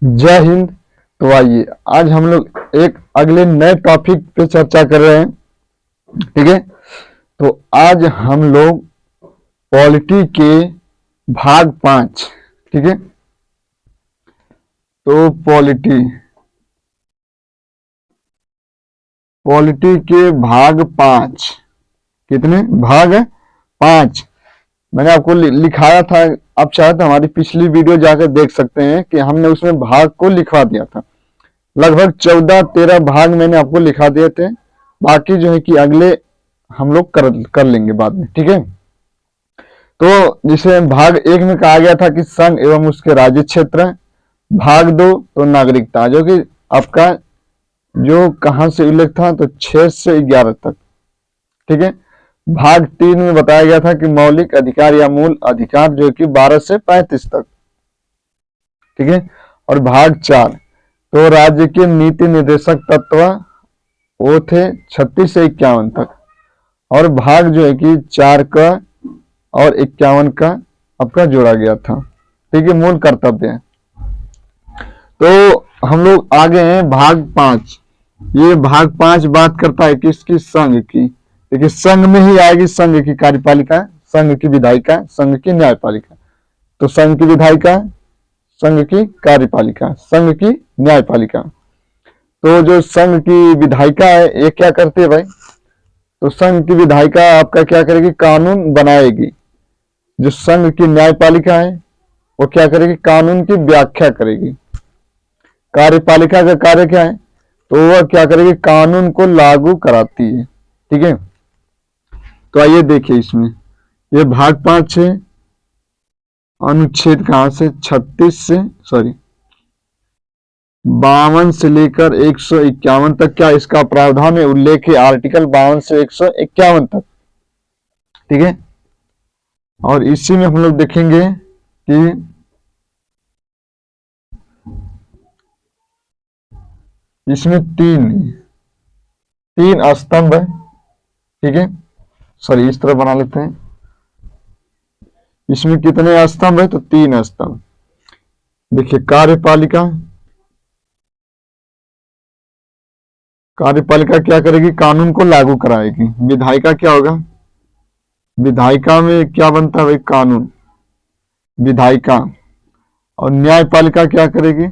जय हिंद। तो आइए आज हम लोग एक अगले नए टॉपिक पे चर्चा कर रहे हैं। ठीक है, तो आज हम लोग पॉलिटी के भाग 5। ठीक है, तो पॉलिटी के भाग 5। कितने भाग है? 5। मैंने आपको लिखाया था, आप चाहे तो हमारी पिछली वीडियो जाकर देख सकते हैं कि हमने उसमें भाग को लिखवा दिया था। लगभग 14-13 भाग मैंने आपको लिखा दिए थे। बाकी जो है कि अगले हम लोग कर लेंगे बाद में। ठीक है, तो जिसे भाग 1 में कहा गया था कि संघ एवं उसके राज्य क्षेत्र। भाग 2 तो नागरिकता, जो कि आपका जो कहां से उल्लेख था, तो 6 से 11 तक। ठीक है, भाग 3 में बताया गया था कि मौलिक अधिकार या मूल अधिकार, जो कि 12 से 35 तक। ठीक है, और भाग 4 तो राज्य के नीति निर्देशक तत्व वो थे 36 से 51 तक। और भाग जो है कि 4 का और 51 का आपका जोड़ा गया था। ठीक है, मूल कर्तव्य। तो हम लोग आगे हैं भाग 5। ये भाग 5 बात करता है किसकी? संघ की। देखिए, संघ में ही आएगी संघ की कार्यपालिका, संघ की विधायिका, संघ की न्यायपालिका। तो संघ की विधायिका, संघ की कार्यपालिका, संघ की न्यायपालिका। तो जो संघ की विधायिका है ये क्या करती है भाई? तो संघ की विधायिका आपका क्या करेगी? कानून बनाएगी। जो संघ की न्यायपालिका है वो क्या करेगी? कानून की व्याख्या करेगी। कार्यपालिका का कार्य क्या है? तो वह क्या करेगी? कानून को लागू कराती है। ठीक है, तो आइए देखिए इसमें ये भाग 5 है। अनुच्छेद कहां से? 36 से 52 से लेकर 151 तक क्या इसका प्रावधान है? उल्लेख है आर्टिकल 52 से 151 तक। ठीक है, और इसी में हम लोग देखेंगे कि इसमें तीन स्तंभ है। ठीक है, इस तरह बना लेते हैं। इसमें कितने स्तंभ है? तो 3 स्तंभ। देखिए, कार्यपालिका क्या करेगी? कानून को लागू कराएगी। विधायिका क्या होगा? विधायिका में क्या बनता है भाई? कानून, विधायिका। और न्यायपालिका क्या करेगी?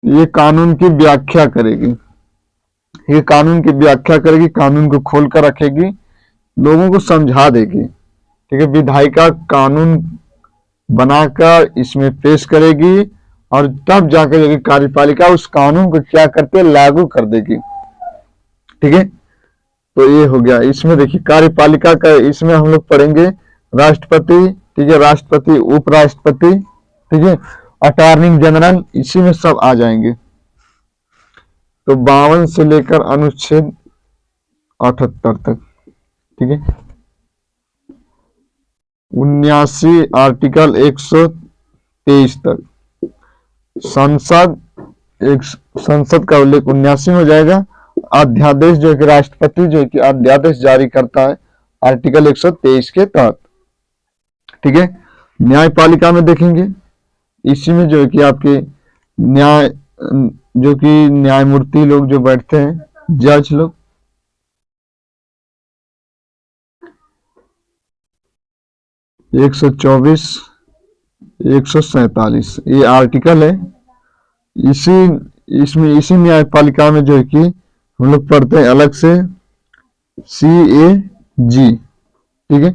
ये कानून की व्याख्या करेगी। ये कानून की व्याख्या करेगी, कानून को खोल कर रखेगी, लोगों को समझा देगी। ठीक है, विधायिका कानून बनाकर इसमें पेश करेगी और तब जाकर कार्यपालिका उस कानून को क्या करते? लागू कर देगी। ठीक है, तो ये हो गया। इसमें देखिए कार्यपालिका का, इसमें हम लोग पढ़ेंगे राष्ट्रपति। ठीक है, राष्ट्रपति, उपराष्ट्रपति। ठीक है, अटॉर्नी जनरल, इसी में सब आ जाएंगे। तो 52 से लेकर अनुच्छेद 78 तक। ठीक है, 79 आर्टिकल 123 तक। संसद का उल्लेख 79 में हो जाएगा। अध्यादेश जो है कि राष्ट्रपति जो है कि अध्यादेश जारी करता है आर्टिकल 123 के तहत। ठीक है, न्यायपालिका में देखेंगे, इसी में जो है कि आपके न्याय, जो कि न्यायमूर्ति लोग जो बैठते हैं, जज लोग। एक 124, 147 ये आर्टिकल है। इसी न्यायपालिका में जो है कि हम लोग पढ़ते हैं अलग से CAG। ठीक है,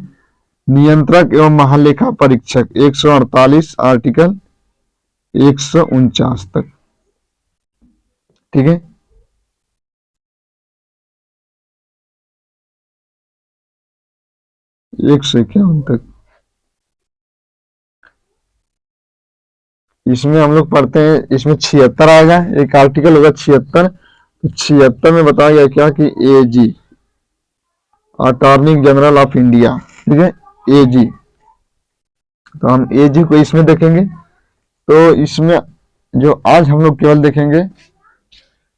नियंत्रक एवं महालेखा परीक्षक 148 आर्टिकल 149 तक। ठीक है, एक 151 तक। इसमें हम लोग पढ़ते हैं, इसमें 76 आएगा, एक आर्टिकल होगा 76। तो 76 में बताया गया क्या कि AG, attorney general of India. ठीक है, AG। तो हम AG को इसमें देखेंगे। तो इसमें जो आज हम लोग केवल देखेंगे,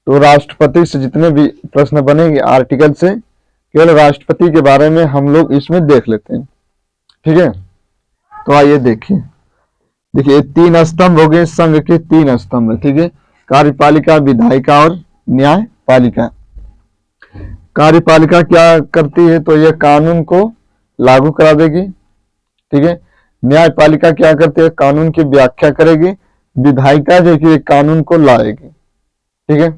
तो राष्ट्रपति से जितने भी प्रश्न बनेंगे आर्टिकल से, केवल राष्ट्रपति के बारे में हम लोग इसमें देख लेते हैं। ठीक है, तो आइए देखिए, देखिए 3 स्तंभ हो गए संघ के, 3 स्तंभ, ठीक है। कार्यपालिका, विधायिका और न्यायपालिका। कार्यपालिका क्या करती है, तो यह कानून को लागू करा देगी, ठीक है। न्यायपालिका क्या करती है, कानून की व्याख्या करेगी। विधायिका जो कि कानून को लाएगी, ठीक है।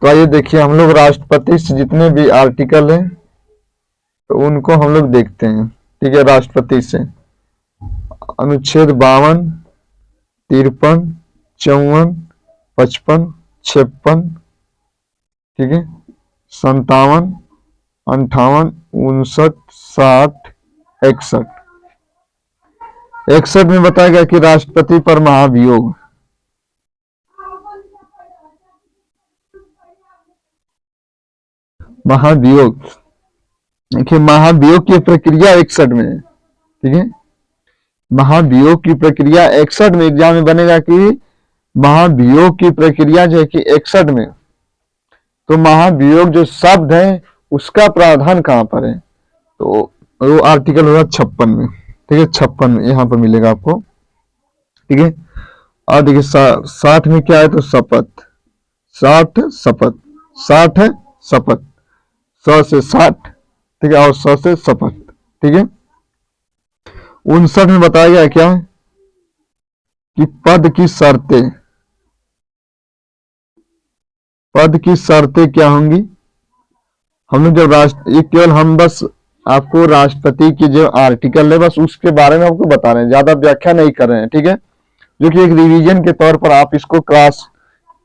तो आइए देखिए हम लोग राष्ट्रपति से जितने भी आर्टिकल हैं तो उनको हम लोग देखते हैं, ठीक है। राष्ट्रपति से अनुच्छेद 52, 53, 54, 55, 56, ठीक है, 57, 58, 59, 60, 61। 61 में बताया गया कि राष्ट्रपति पर महाभियोग, महाभियोग, देखिए महाभियोग की प्रक्रिया 61 में है, ठीक है। महाभियोग की प्रक्रिया 61 में एग्जाम में बनेगा कि महाभियोग की प्रक्रिया जो है कि 61 में, तो महाभियोग जो शब्द है उसका प्रावधान कहां पर है, तो वो आर्टिकल होगा 56 में, ठीक है। 56 में यहां पर मिलेगा आपको, ठीक है। और देखिए 60 में क्या है, तो शपथ, 60 शपथ, 60 है शपथ, 100 से 60, ठीक है, और 100 से शपथ, ठीक है। 59 में बताया गया क्या कि पद की शर्तें, पद की शर्तें क्या होंगी। हम लोग जब ये केवल हम बस आपको राष्ट्रपति की जो आर्टिकल है बस उसके बारे में आपको बता रहे हैं, ज्यादा व्याख्या नहीं कर रहे हैं, ठीक है। जो कि एक रिवीजन के तौर पर आप इसको क्लास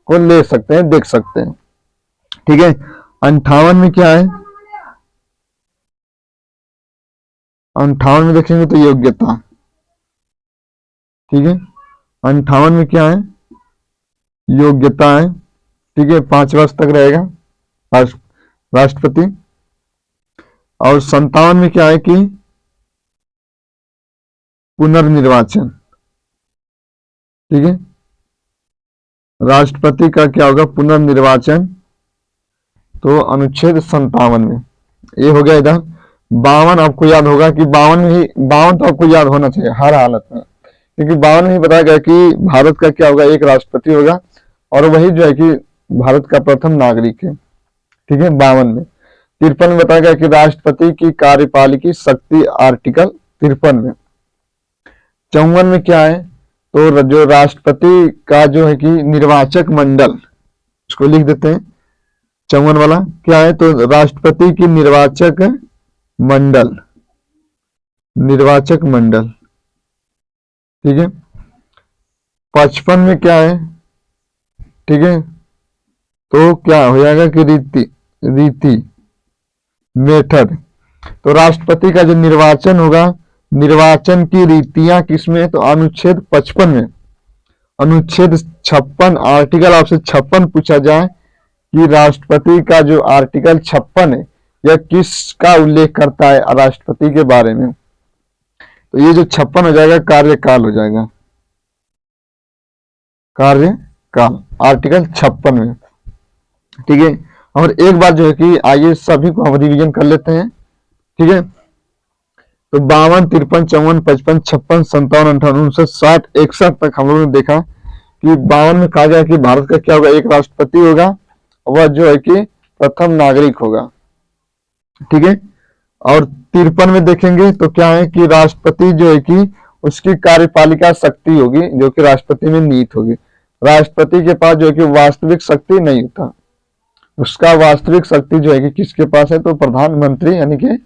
को ले सकते हैं, देख सकते हैं, ठीक है। 58 में क्या है, 58 में देखेंगे तो योग्यता, ठीक है। 58 में क्या है, योग्यता है, ठीक है। 5 वर्ष तक रहेगा राष्ट्रपति। और 57 में क्या है कि पुनर्निर्वाचन, ठीक है। राष्ट्रपति का क्या होगा, पुनर्निर्वाचन, तो अनुच्छेद 57 में ये हो गया इधर। 52 आपको याद होगा कि 52 तो आपको याद होना चाहिए हर हालत में, क्योंकि 52 में ही बताया गया कि भारत का क्या होगा, एक राष्ट्रपति होगा और वही जो है कि भारत का प्रथम नागरिक है, ठीक है। 52 में। 53 में बताया गया कि राष्ट्रपति की कार्यपालिकी शक्ति, आर्टिकल 53 में। 54 में क्या है, तो जो राष्ट्रपति का जो है कि निर्वाचक मंडल, इसको लिख देते हैं 54 वाला क्या है, तो राष्ट्रपति की निर्वाचक मंडल, निर्वाचक मंडल, ठीक है। 55 में क्या है, ठीक है, तो क्या हो जाएगा कि रीति मेथड, तो राष्ट्रपति का जो निर्वाचन होगा, निर्वाचन की रीतियां किसमें, तो अनुच्छेद 55 में। अनुच्छेद 56 आर्टिकल आपसे 56 पूछा जाए कि राष्ट्रपति का जो आर्टिकल 56 है यह किसका उल्लेख करता है राष्ट्रपति के बारे में, तो ये जो 56 हो जाएगा कार्यकाल हो जाएगा, कार्यकाल, आर्टिकल 56 में, ठीक है। और एक बार जो है कि आइए सभी को हम रिवीजन कर लेते हैं, ठीक है। तो 52, 53, 54, 55, 56, 57, 58, 59, 60, 61 तक हम लोगों ने देखा कि 52 में कहा गया कि भारत का क्या होगा, एक राष्ट्रपति होगा, वह जो है कि प्रथम नागरिक होगा, ठीक है। और 53 में देखेंगे तो क्या है कि राष्ट्रपति जो है कि उसकी कार्यपालिका शक्ति होगी जो कि राष्ट्रपति में निहित होगी। राष्ट्रपति के पास जो है कि वास्तविक शक्ति नहीं होता, उसका वास्तविक शक्ति जो है कि किसके पास है, तो प्रधानमंत्री, यानी कि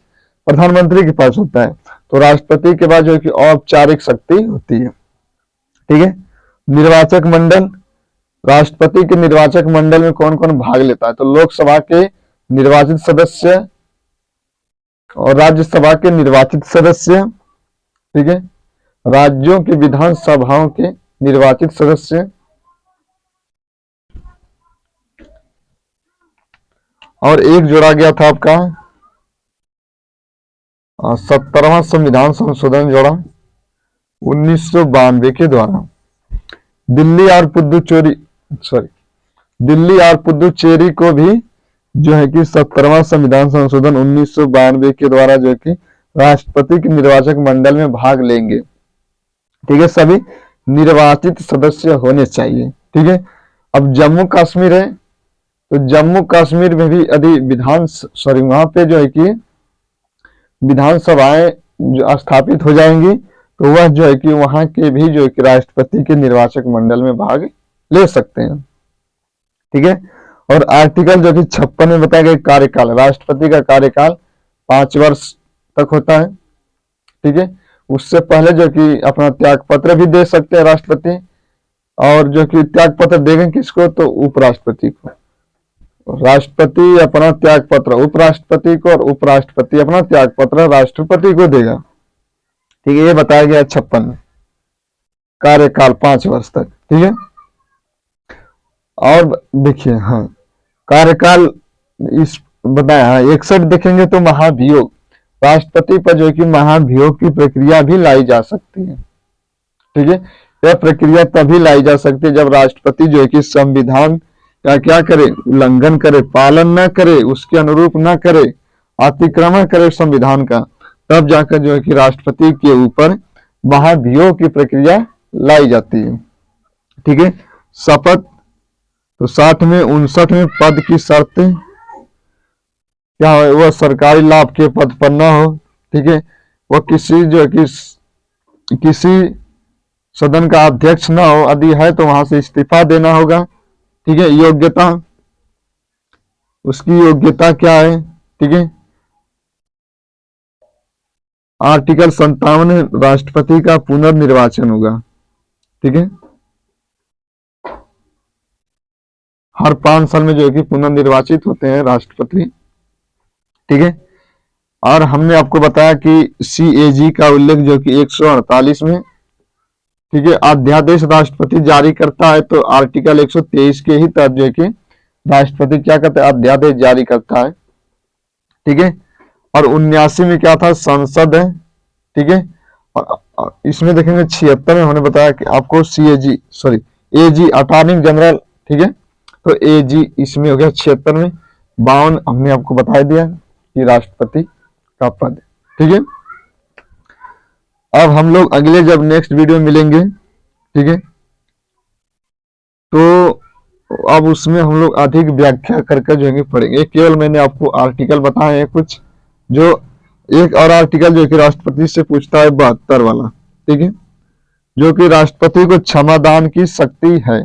प्रधानमंत्री के पास होता है। तो राष्ट्रपति के पास जो है कि औपचारिक शक्ति होती है, ठीक है। निर्वाचक मंडल, राष्ट्रपति के निर्वाचक मंडल में कौन कौन भाग लेता है, तो लोकसभा के निर्वाचित सदस्य और राज्यसभा के निर्वाचित सदस्य, ठीक है। राज्यों की विधानसभाओं के निर्वाचित सदस्य, और एक जोड़ा गया था आपका 70वां संविधान संशोधन जोड़ा 1992 के द्वारा। दिल्ली और पुदुचेरी को भी जो है कि 70वां संविधान संशोधन 1992 के द्वारा जो है कि राष्ट्रपति के निर्वाचक मंडल में भाग लेंगे, ठीक है, सभी निर्वाचित सदस्य होने चाहिए। ठीक है, अब जम्मू कश्मीर है, तो जम्मू कश्मीर में भी यदि वहां पे जो है कि विधानसभाएं जो स्थापित हो जाएंगी, तो वह जो है कि वहां के भी जो है कि राष्ट्रपति के निर्वाचक मंडल में भाग ले सकते हैं। ठीक है, और आर्टिकल जो कि 56 में बताया गया कार्यकाल, राष्ट्रपति का कार्यकाल 5 वर्ष तक होता है। ठीक है, उससे पहले जो कि अपना त्याग पत्र भी दे सकते हैं राष्ट्रपति, और जो कि त्याग पत्र देंगे किसको, तो उपराष्ट्रपति को। राष्ट्रपति अपना त्याग पत्र उपराष्ट्रपति को, और उपराष्ट्रपति अपना त्याग पत्र राष्ट्रपति को देगा। ठीक है, ये बताया गया 56 में, कार्यकाल 5 वर्ष तक। ठीक है, और देखिए, हाँ, कार्यकाल इस बताया 61 देखेंगे तो महाभियोग, राष्ट्रपति पर जो है कि महाभियोग की प्रक्रिया भी लाई जा सकती है। ठीक है, यह प्रक्रिया तभी लाई जा सकती है जब राष्ट्रपति जो है कि संविधान का क्या करे, उल्लंघन करे, पालन न करे, उसके अनुरूप न करे, अतिक्रमण करे संविधान का, तब जाकर जो है कि राष्ट्रपति के ऊपर महाभियोग की प्रक्रिया लाई जाती है। ठीक है, शपथ, तो 60 में 59 में पद की शर्तें क्या है, वह सरकारी लाभ के पद पर न हो। ठीक है, वह किसी जो है कि किसी सदन का अध्यक्ष न हो, यदि है तो वहां से इस्तीफा देना होगा। ठीक है, योग्यता, उसकी योग्यता क्या है। ठीक है, आर्टिकल 57 राष्ट्रपति का पुनर्निर्वाचन होगा। ठीक है, हर 5 साल में जो है कि पुनर्निर्वाचित होते हैं राष्ट्रपति। ठीक है, और हमने आपको बताया कि CAG का उल्लेख जो कि 148 में, ठीक है, अध्यादेश राष्ट्रपति जारी करता है, तो आर्टिकल 123 के ही तहत जो है कि राष्ट्रपति क्या करता है, अध्यादेश जारी करता है। ठीक है, और 79 में क्या था, संसद है। ठीक है, और इसमें देखेंगे 76 में हमने बताया कि आपको AG अटॉर्नी जनरल। ठीक है, तो AG इसमें हो गया 76 में। 52 हमने आपको बता दिया कि राष्ट्रपति का पद। ठीक है, अब हम लोग अगले जब नेक्स्ट वीडियो मिलेंगे, ठीक है, तो अब उसमें हम लोग अधिक व्याख्या करके जो है पढ़ेंगे। केवल मैंने आपको आर्टिकल बताए हैं कुछ, जो एक और आर्टिकल जो कि राष्ट्रपति से पूछता है 72 वाला। ठीक है, जो कि राष्ट्रपति को क्षमादान की शक्ति है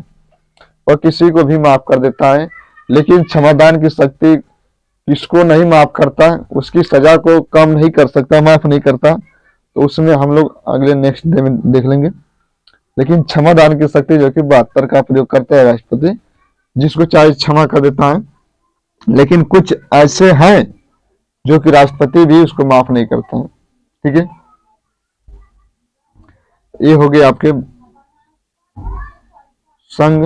और किसी को भी माफ कर देता है, लेकिन क्षमादान की शक्ति किसको नहीं माफ करता, उसकी सजा को कम नहीं कर सकता, माफ नहीं करता, तो उसमें हम लोग अगले नेक्स्ट डे में देख लेंगे। लेकिन क्षमादान की शक्ति जो कि 72 का प्रयोग करता है राष्ट्रपति, जिसको चाहे क्षमा कर देता है, लेकिन कुछ ऐसे हैं जो कि राष्ट्रपति भी उसको माफ नहीं करता है। ठीक है, ये हो गए आपके संघ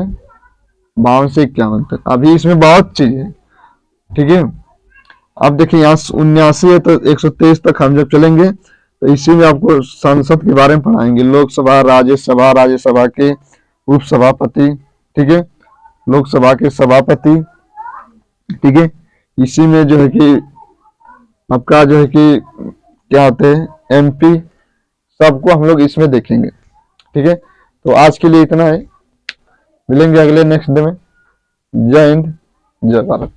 52 से 51 तक। अभी इसमें बहुत चीज है। ठीक है, अब देखिए यहाँ 79 है, तो 123 तक हम जब चलेंगे तो इसी में आपको संसद के बारे में पढ़ाएंगे, लोकसभा, राज्यसभा, राज्यसभा के उपसभापति। ठीक है, लोकसभा के सभापति। ठीक है, इसी में जो है कि आपका जो है कि क्या होते हैं MP, सबको हम लोग इसमें देखेंगे। ठीक है, तो आज के लिए इतना है, मिलेंगे अगले नेक्स्ट डे में। जय हिंद, जय भारत।